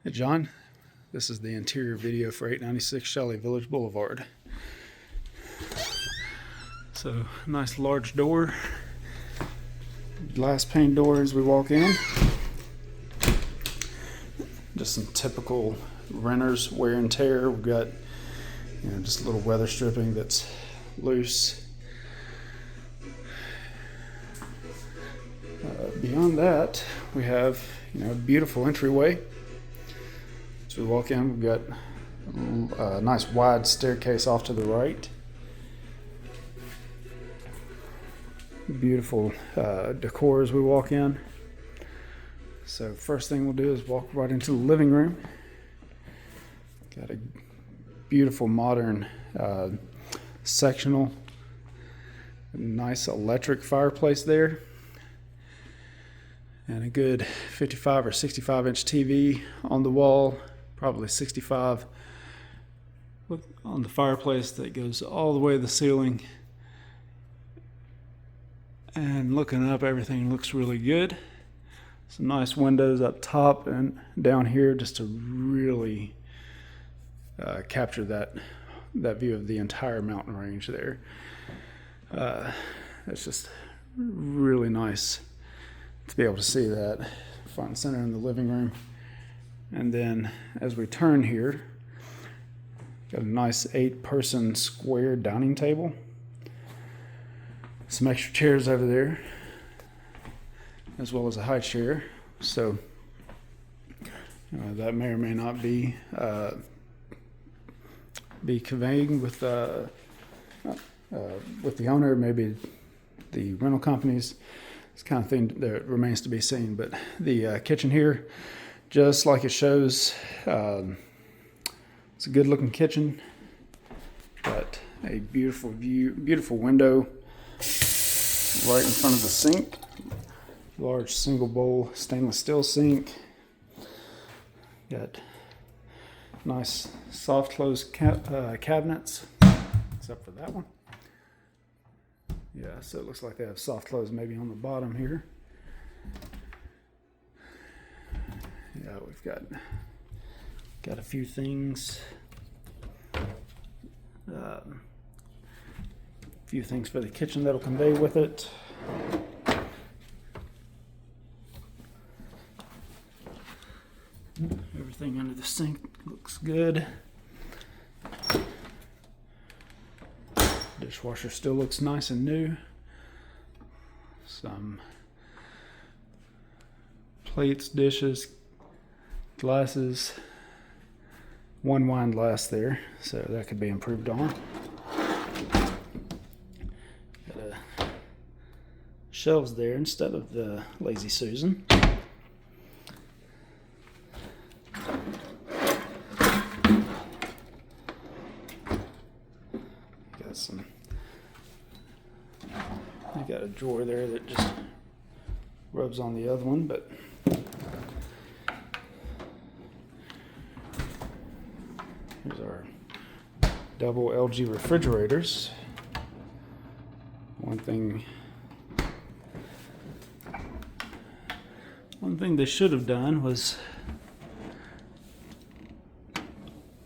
Hey John, this is the interior video for 896 Chalet Village Boulevard. So, nice large door, glass pane door as we walk in. Just some typical renters wear and tear. We've got just a little weather stripping that's loose. Beyond that, we have a beautiful entryway. As we walk in, we've got a nice wide staircase off to the right. Beautiful decor as we walk in. So first thing we'll do is walk right into the living room. Got a beautiful modern sectional, nice electric fireplace there, and a good 55 or 65 inch TV on the wall, probably 65. Look on the fireplace that goes all the way to the ceiling. And looking up, everything looks really good. Some nice windows up top and down here just to really capture that view of the entire mountain range there. It's just really nice to be able to see that front and center in the living room. And then as we turn here, got a nice 8-person square dining table. Some extra chairs over there, as well as a high chair. So that may or may not be conveying with the owner, maybe the rental companies. It's kind of thing that remains to be seen. But the kitchen here, just like it shows, it's a good looking kitchen. Got a beautiful view, beautiful window right in front of the sink. Large single bowl stainless steel sink. Got nice soft close cabinets, except for that one. Yeah, so it looks like they have soft close maybe on the bottom here. Yeah, we've got a few things. Few things for the kitchen that'll convey with it. Everything under the sink looks good. Dishwasher still looks nice and new. Some plates, dishes, glasses. One wine glass there, so that could be improved on. Shelves there instead of the Lazy Susan. You got a drawer there that just rubs on the other one, but here's our double LG refrigerators. One thing they should have done was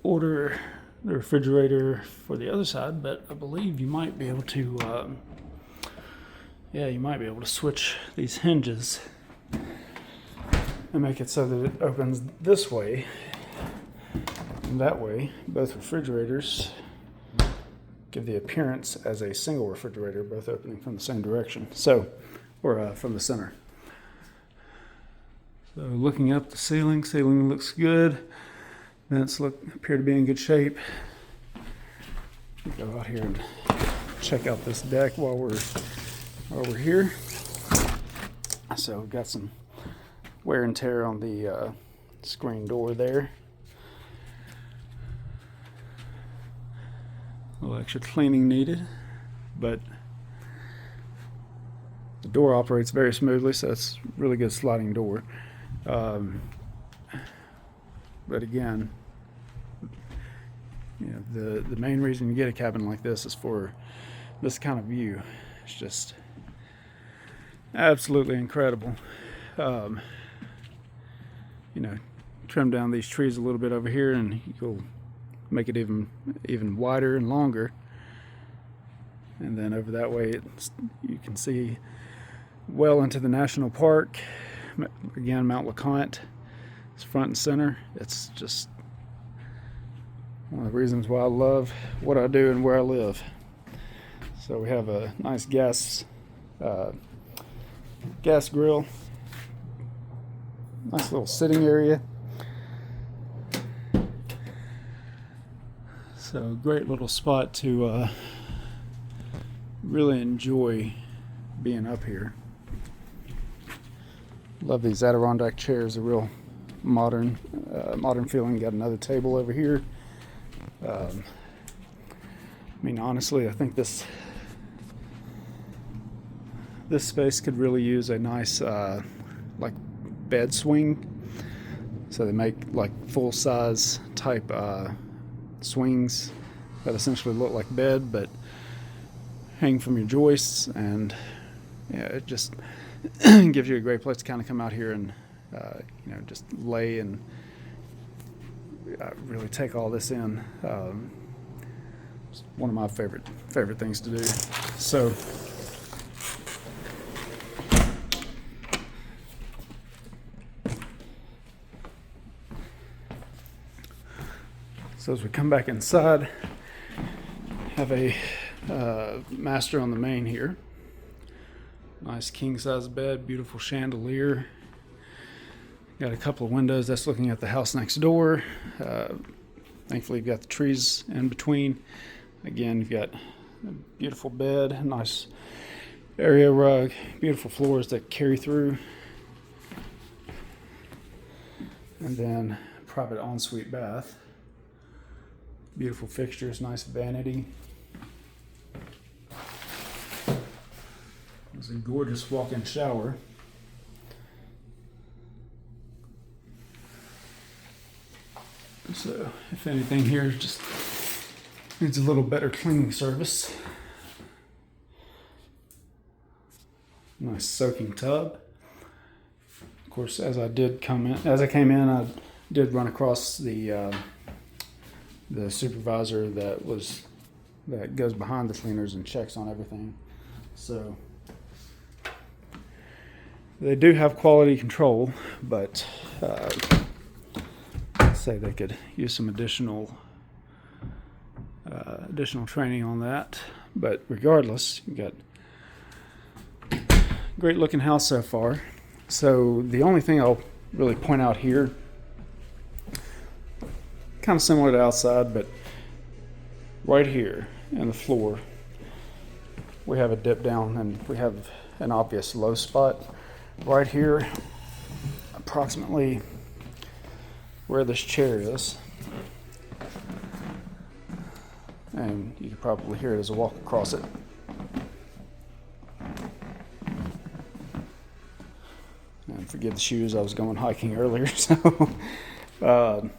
order the refrigerator for the other side, but I believe you might be able to switch these hinges and make it so that it opens this way and that way. Both refrigerators give the appearance as a single refrigerator, both opening from the same direction, or from the center. So looking up the ceiling looks good. Vents appear to be in good shape. We'll go out here and check out this deck while we're here. So we've got some wear and tear on the screen door there. A little extra cleaning needed, but the door operates very smoothly, so it's a really good sliding door. But again, the main reason you get a cabin like this is for this kind of view. It's just absolutely incredible. trim down these trees a little bit over here, and you'll make it even wider and longer. And then over that way, you can see well into the national park. Again, Mount LeConte is front and center. It's just one of the reasons why I love what I do and where I live. So we have a nice gas grill, nice little sitting area. So great little spot to really enjoy being up here. Love these Adirondack chairs, a real modern feeling. Got another table over here. I mean, honestly, I think this space could really use a nice like bed swing. So they make like full-size type swings that essentially look like bed but hang from your joists, and yeah, it just gives you a great place to kind of come out here and just lay and really take all this in. It's one of my favorite things to do. So as we come back inside, have a master on the main here. Nice king size bed, beautiful chandelier. Got a couple of windows that's looking at the house next door. Thankfully, you've got the trees in between. Again, you've got a beautiful bed, nice area rug, beautiful floors that carry through. And then private ensuite bath. Beautiful fixtures, nice vanity. There's a gorgeous walk-in shower. So, if anything here, just needs a little better cleaning service. Nice soaking tub. Of course, as I came in, I did run across the supervisor that goes behind the cleaners and checks on everything. So they do have quality control, but I'd say they could use some additional training on that. But regardless, you've got a great looking house so far. So the only thing I'll really point out here, kind of similar to outside, but right here in the floor, we have a dip down and we have an obvious low spot right here, approximately where this chair is. And you can probably hear it as I walk across it. And forgive the shoes, I was going hiking earlier, so the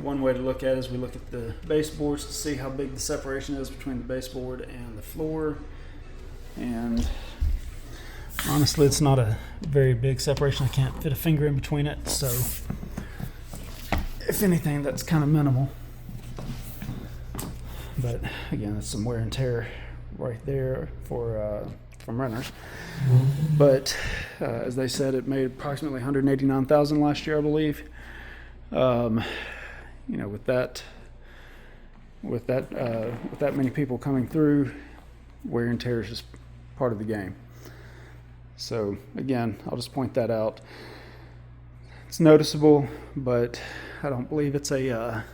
one way to look at it is we look at the baseboards to see how big the separation is between the baseboard and the floor. And honestly, it's not a very big separation. I can't fit a finger in between it, so if anything, that's kind of minimal. But again, that's some wear and tear right there from renters. But as they said, it made approximately 189,000 last year, I believe. With that many people coming through, wear and tear is just part of the game. So again, I'll just point that out. It's noticeable, but I don't believe it's a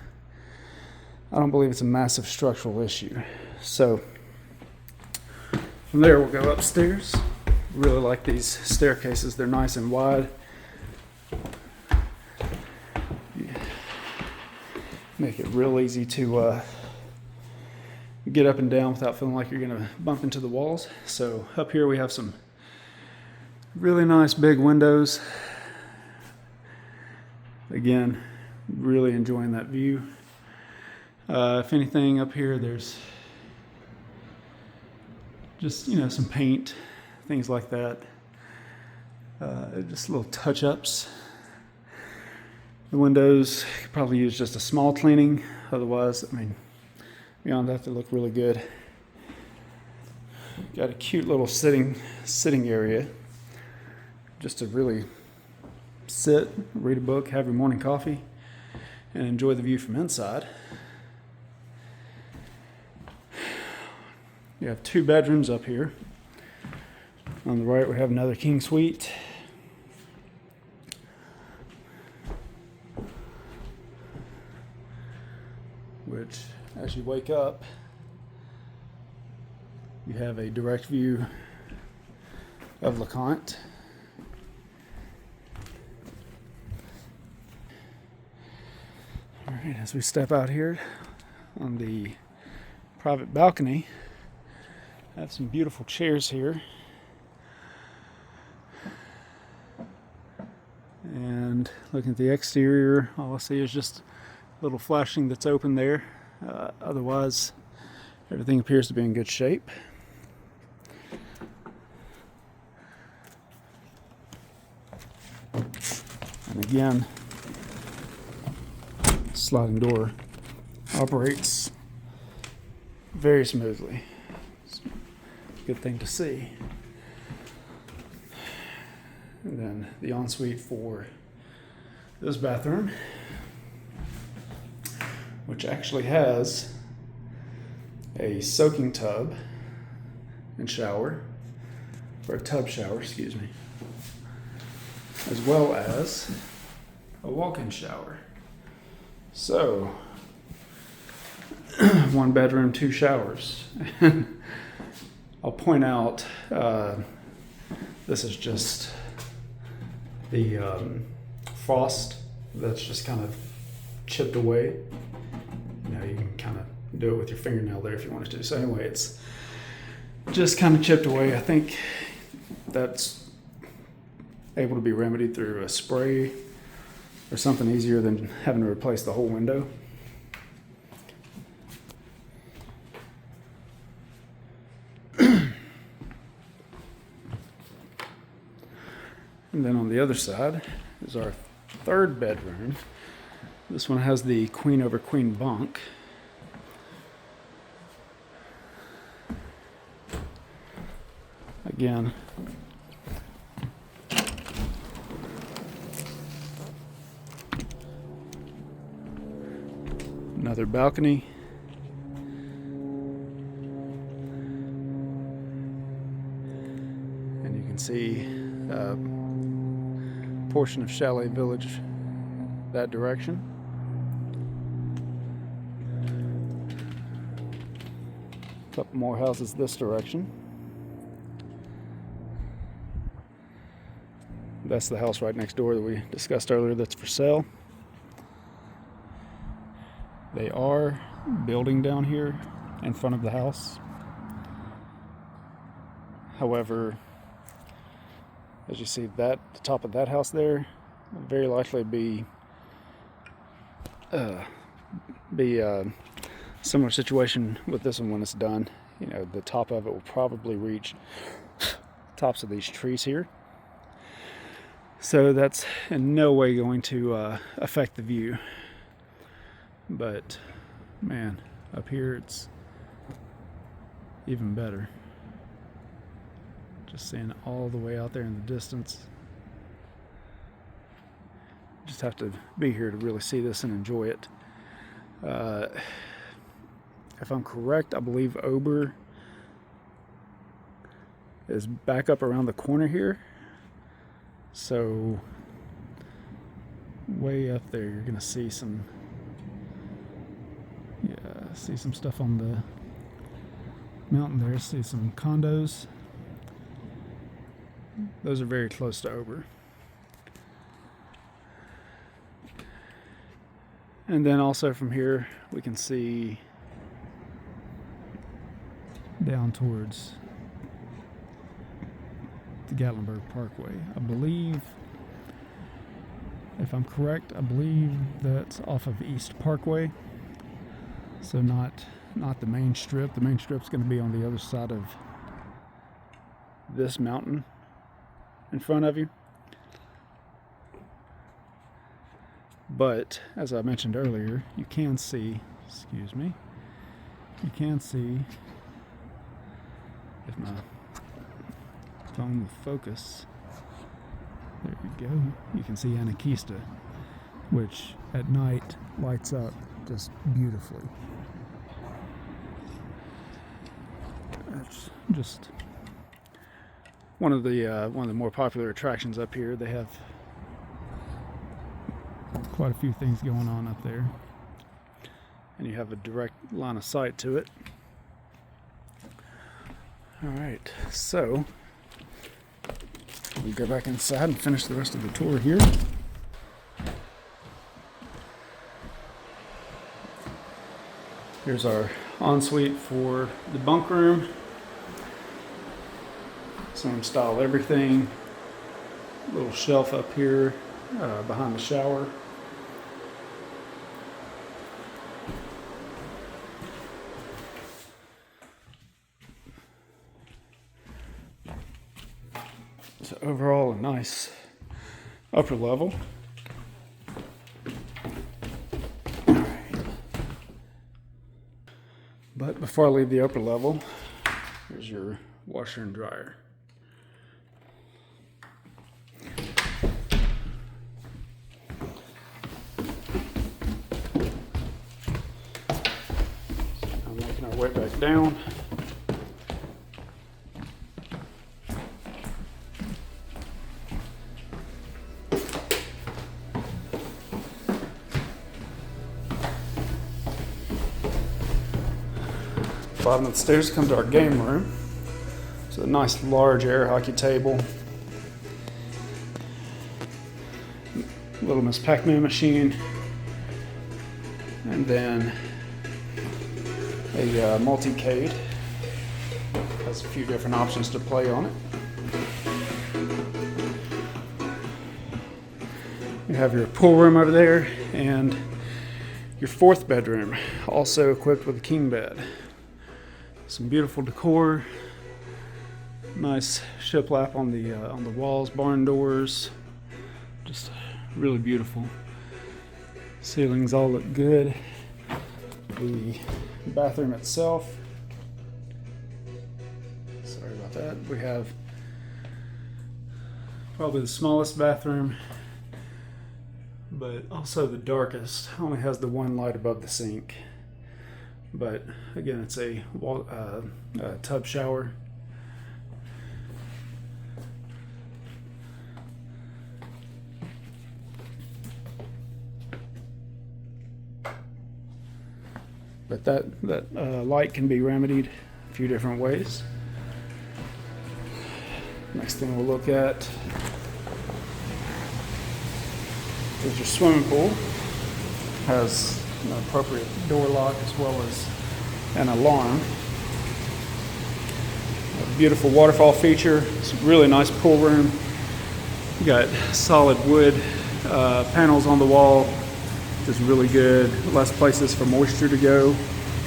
massive structural issue. So from there, we'll go upstairs. Really like these staircases. They're nice and wide. Make it real easy to get up and down without feeling like you're going to bump into the walls. So up here we have some really nice big windows. Again, really enjoying that view. If anything, up here there's just some paint, things like that. Just little touch-ups. The windows could probably use just a small cleaning. Otherwise, I mean, beyond that, they look really good. Got a cute little sitting area, just to really sit, read a book, have your morning coffee, and enjoy the view from inside. You have 2 bedrooms up here. On the right, we have another king suite. Which, as you wake up, you have a direct view of LeConte. All right, as we step out here on the private balcony, I have some beautiful chairs here. And looking at the exterior, all I see is just a little flashing that's open there. Otherwise, everything appears to be in good shape. And again, sliding door operates very smoothly. It's a good thing to see. And then the ensuite for this bathroom, which actually has a soaking tub and shower, or a tub shower, excuse me, as well as a walk-in shower. So, 1 bedroom, 2 showers. I'll point out, this is just the frost that's just kind of chipped away. You know, you can kind of do it with your fingernail there if you wanted to. So anyway, it's just kind of chipped away. I think that's able to be remedied through a spray or something easier than having to replace the whole window. And then on the other side is our 3rd bedroom. This one has the queen over queen bunk. Again, another balcony. And you can see portion of Chalet Village that direction. A couple more houses this direction. That's the house right next door that we discussed earlier that's for sale. They are building down here in front of the house. However, as you see, that the top of that house there will very likely be a similar situation with this one when it's done. You know, the top of it will probably reach tops of these trees here. So that's in no way going to affect the view. But man, up here it's even better. Just seeing all the way out there in the distance. Just have to be here to really see this and enjoy it. If I'm correct, I believe Ober is back up around the corner here. So way up there, you're gonna see some, see some stuff on the mountain there. See some condos. Those are very close to Ober. And then also from here, we can see down towards the Gatlinburg Parkway. I believe, if I'm correct, I believe that's off of East Parkway. So not the main strip. The main strip's going to be on the other side of this mountain in front of you. But as I mentioned earlier, you can see, excuse me, you can see, if my phone will focus, there you go, you can see Anakista, which at night lights up just beautifully. That's just one of the more popular attractions up here. They have quite a few things going on up there, and you have a direct line of sight to it. All right, so we'll go back inside and finish the rest of the tour here. Here's our ensuite for the bunk room. Same style, everything. Little shelf up here behind the shower. So overall, a nice upper level. But before I leave the upper level, here's your washer and dryer. I'm making our way back down. Bottom of the stairs comes to our game room. It's a nice large air hockey table. Little Miss Pac-Man machine. And then a multi-cade. Has a few different options to play on it. You have your pool room over there and your fourth bedroom, also equipped with a king bed. Some beautiful decor, nice shiplap on the walls, barn doors, just really beautiful. Ceilings all look good. The bathroom itself, sorry about that, we have probably the smallest bathroom, but also the darkest. Only has the one light above the sink. But again, it's a tub shower. But that light can be remedied a few different ways. Next thing we'll look at is your swimming pool. Has an appropriate door lock as well as an alarm. A beautiful waterfall feature. It's a really nice pool room. You got solid wood panels on the wall, which is really good. Less places for moisture to go.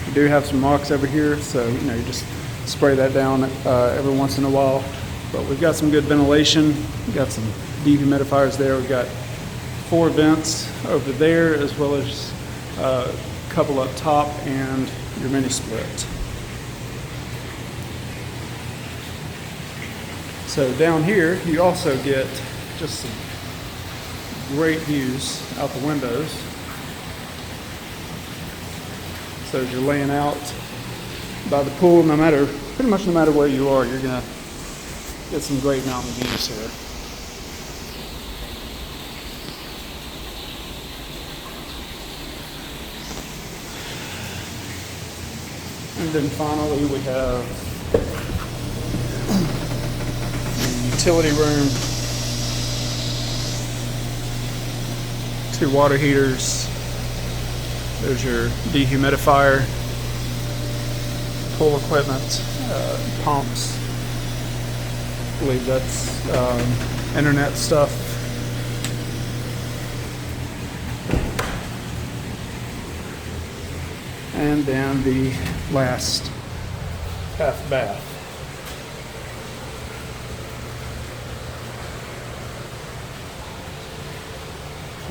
You do have some rocks over here, so you just spray that down every once in a while. But we've got some good ventilation. We've got some dehumidifiers there. We've got 4 vents over there, as well as a couple up top and your mini split. So down here you also get just some great views out the windows. So as you're laying out by the pool, pretty much no matter where you are, you're gonna get some great mountain views here. And then finally we have the utility room, 2 water heaters, there's your dehumidifier, pool equipment, pumps, I believe that's internet stuff. And then the last half bath.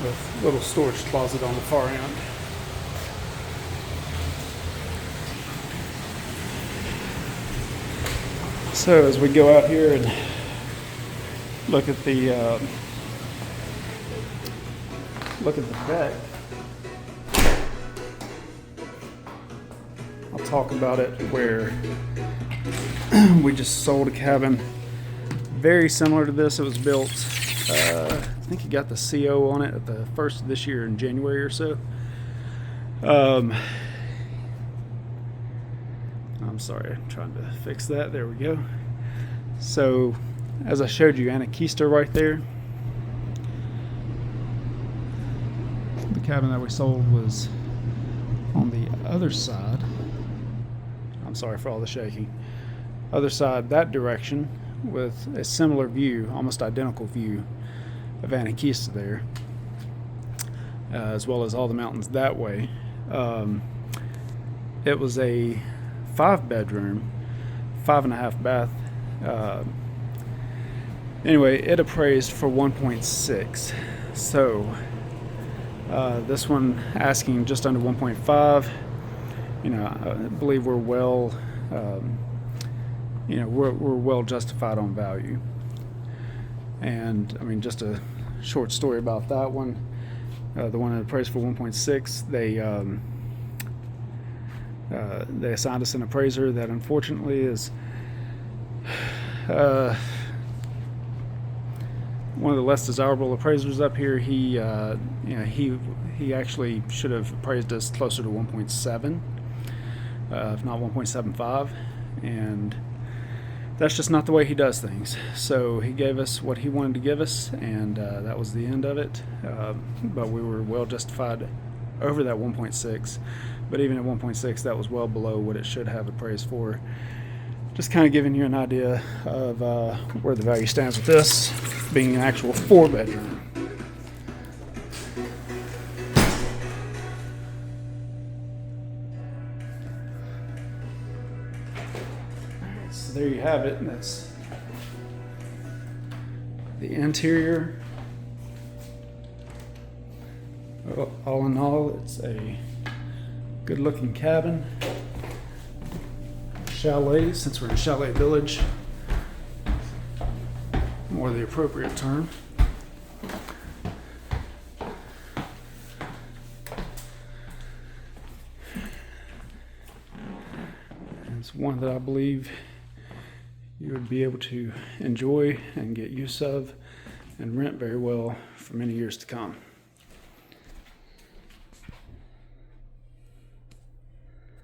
with a little storage closet on the far end. So as we go out here and look at the deck, I'll talk about it where we just sold a cabin very similar to this. It was built, I think he got the CO on it at the first of this year in January or so. I'm sorry, I'm trying to fix that. There we go. So, as I showed you, Anakista right there. The cabin that we sold was on the other side. I'm sorry for all the shaking. Other side, that direction, with a similar view, almost identical view of Anakista there, as well as all the mountains that way. It was a 5-bedroom, 5.5 bath. Anyway, it appraised for 1.6. So this one asking just under 1.5. You know, I believe we're well, we're well justified on value. And I mean, just a short story about that one. The one that appraised for 1.6, they assigned us an appraiser that unfortunately is one of the less desirable appraisers up here. He actually should have appraised us closer to 1.7, if not 1.75, and that's just not the way he does things. So he gave us what he wanted to give us, and that was the end of it. But we were well justified over that 1.6. But even at 1.6, that was well below what it should have appraised for. Just kind of giving you an idea of where the value stands with this being an actual 4-bedroom. So there you have it. That's the interior. Well, all in all, it's a good-looking cabin. Chalet, since we're in Chalet Village, more the appropriate term. It's one that I believe you would be able to enjoy and get use of and rent very well for many years to come.